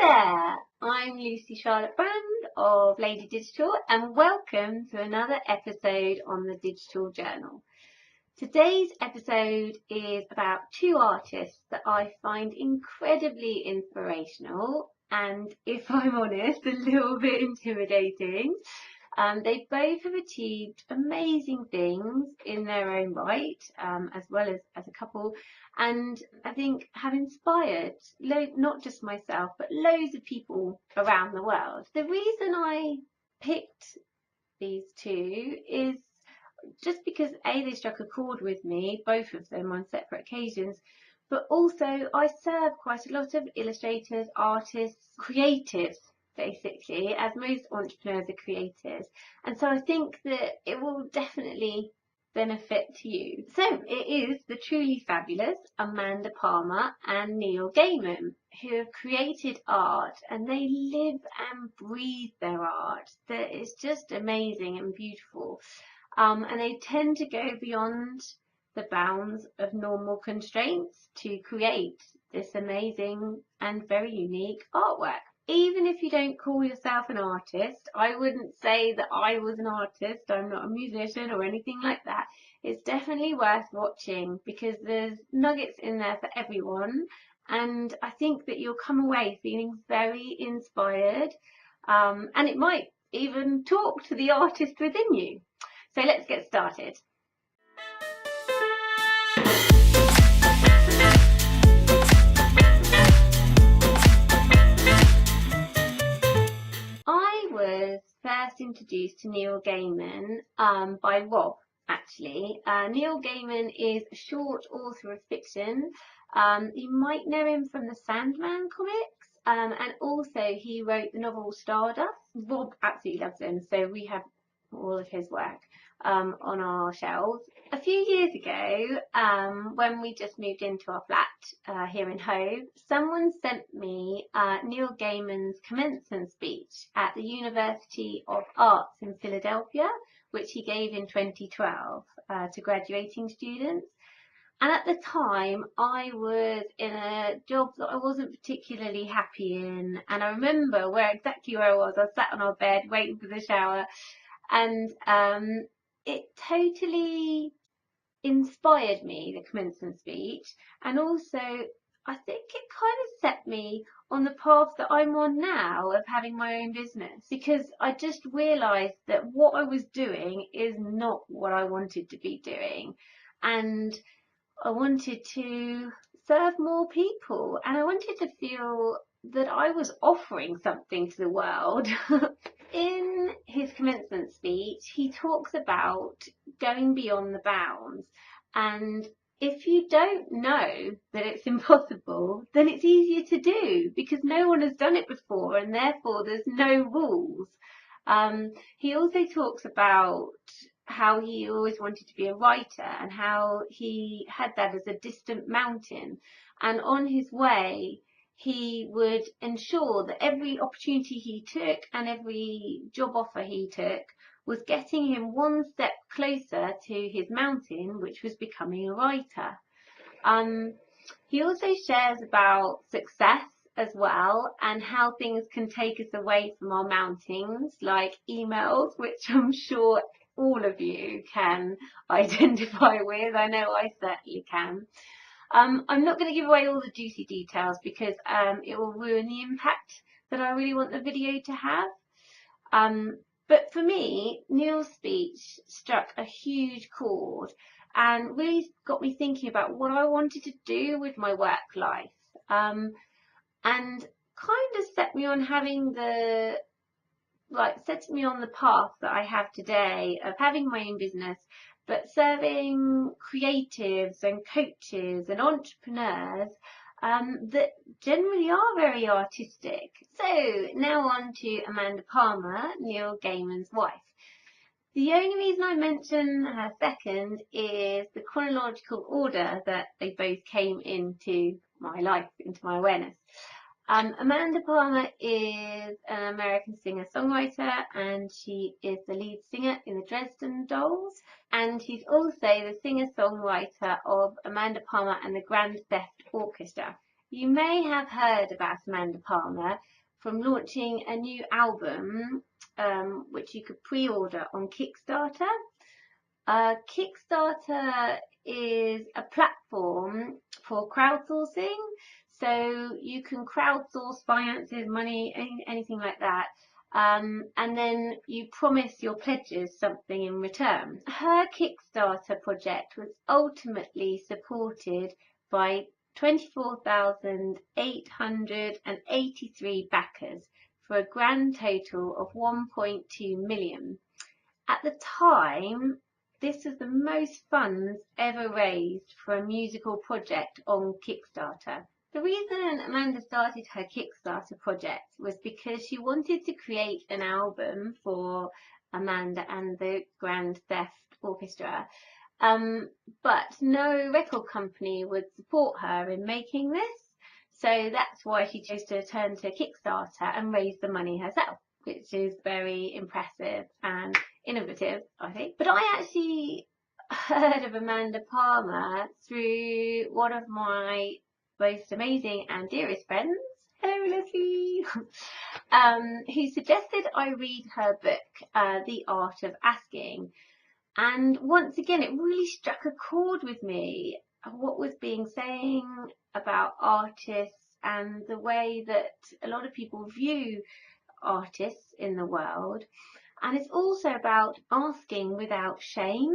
Hi there, I'm Lucy Charlotte Brand of Lady Digital and welcome to another episode on the Digital Journal. Today's episode is about two artists that I find incredibly inspirational and, if I'm honest, a little bit intimidating. They both have achieved amazing things in their own right, as well as a couple, and I think have inspired not just myself, but loads of people around the world. The reason I picked these two is just because they struck a chord with me, both of them on separate occasions, but also I serve quite a lot of illustrators, artists, creatives, basically, as most entrepreneurs are creators, and so I think that it will definitely benefit you. So it is the truly fabulous Amanda Palmer and Neil Gaiman who have created art, and they live and breathe their art. That is just amazing and beautiful, and they tend to go beyond the bounds of normal constraints to create this amazing and very unique artwork. Even if you don't call yourself an artist, I wouldn't say that I was an artist. I'm not a musician or anything like that. It's definitely worth watching because there's nuggets in there for everyone, and I think that you'll come away feeling very inspired, and it might even talk to the artist within you. So let's get started. I was first introduced to Neil Gaiman by Rob, actually. Neil Gaiman is a short author of fiction. You might know him from the Sandman comics, and also he wrote the novel Stardust. Rob absolutely loves him, so we have all of his work on our shelves. A few years ago, when we just moved into our flat here in Hove, someone sent me Neil Gaiman's commencement speech at the University of Arts in Philadelphia, which he gave in 2012 to graduating students. And at the time, I was in a job that I wasn't particularly happy in. And I remember exactly where I was. I was sat on our bed waiting for the shower. And it totally inspired me, the commencement speech, and also I think it kind of set me on the path that I'm on now of having my own business, because I just realised that what I was doing is not what I wanted to be doing, and I wanted to serve more people, and I wanted to feel that I was offering something to the world. In his commencement speech, he talks about going beyond the bounds, and if you don't know that it's impossible, then it's easier to do because no one has done it before, and therefore there's no rules. He also talks about how he always wanted to be a writer and how he had that as a distant mountain, and on his way he would ensure that every opportunity he took and every job offer he took was getting him one step closer to his mountain, which was becoming a writer. He also shares about success as well, and how things can take us away from our mountains, like emails, which I'm sure all of you can identify with. I know I certainly can. I'm not going to give away all the juicy details because it will ruin the impact that I really want the video to have. But for me, Neil's speech struck a huge chord and really got me thinking about what I wanted to do with my work life, and kind of set me on setting me on the path that I have today of having my own business, but serving creatives and coaches and entrepreneurs that generally are very artistic. So now on to Amanda Palmer, Neil Gaiman's wife. The only reason I mention her second is the chronological order that they both came into my life, into my awareness. Amanda Palmer is an American singer-songwriter, and she is the lead singer in the Dresden Dolls, and she's also the singer-songwriter of Amanda Palmer and the Grand Theft Orchestra. You may have heard about Amanda Palmer from launching a new album, which you could pre-order on Kickstarter. Kickstarter is a platform for crowdsourcing, so you can crowdsource finances, money, anything like that. And then you promise your pledges something in return. Her Kickstarter project was ultimately supported by 24,883 backers for a grand total of 1.2 million. At the time, this was the most funds ever raised for a musical project on Kickstarter. The reason Amanda started her Kickstarter project was because she wanted to create an album for Amanda and the Grand Theft Orchestra, but no record company would support her in making this, so that's why she chose to turn to Kickstarter and raise the money herself, which is very impressive and innovative, I think. But I actually heard of Amanda Palmer through one of my most amazing and dearest friends, hello Leslie, who suggested I read her book, The Art of Asking. And once again, it really struck a chord with me, what was being saying about artists and the way that a lot of people view artists in the world. And it's also about asking without shame,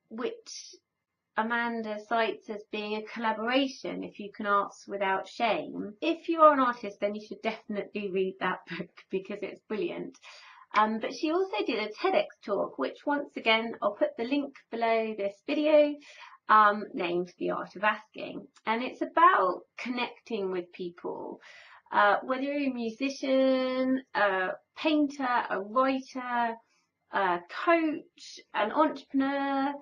which Amanda cites as being a collaboration if you can ask without shame. If you are an artist, then you should definitely read that book because it's brilliant. But she also did a TEDx talk, which once again, I'll put the link below this video, named The Art of Asking. And it's about connecting with people, whether you're a musician, a painter, a writer, a coach, an entrepreneur.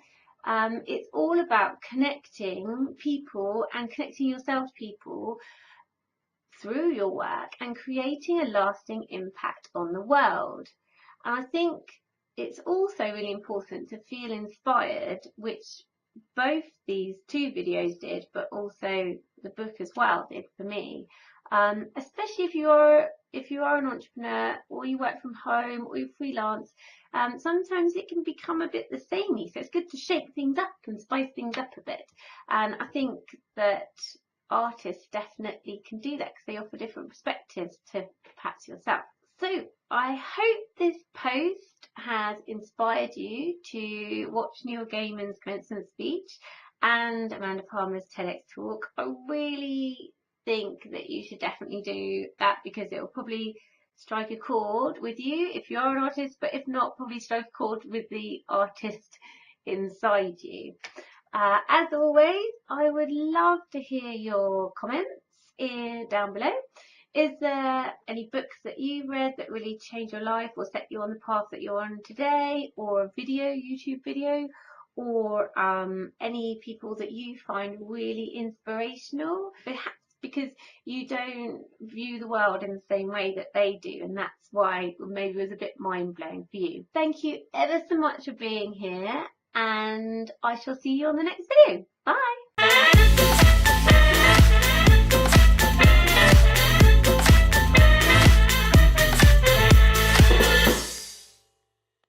It's all about connecting people and connecting yourself to people through your work and creating a lasting impact on the world. And I think it's also really important to feel inspired, which both these two videos did, but also the book as well did for me. Especially if you are an entrepreneur or you work from home or you freelance, sometimes it can become a bit the samey. So it's good to shake things up and spice things up a bit. And I think that artists definitely can do that because they offer different perspectives to perhaps yourself. So I hope this post has inspired you to watch Neil Gaiman's Commencement speech and Amanda Palmer's TEDx talk. I really think that you should definitely do that because it will probably strike a chord with you if you are an artist, but if not, probably strike a chord with the artist inside you. As always, I would love to hear your comments down below. Is there any books that you've read that really changed your life or set you on the path that you're on today, or a video, YouTube video, or any people that you find really inspirational, perhaps because you don't view the world in the same way that they do, and that's why maybe it was a bit mind-blowing for you. Thank you ever so much for being here, and I shall see you on the next video. Bye!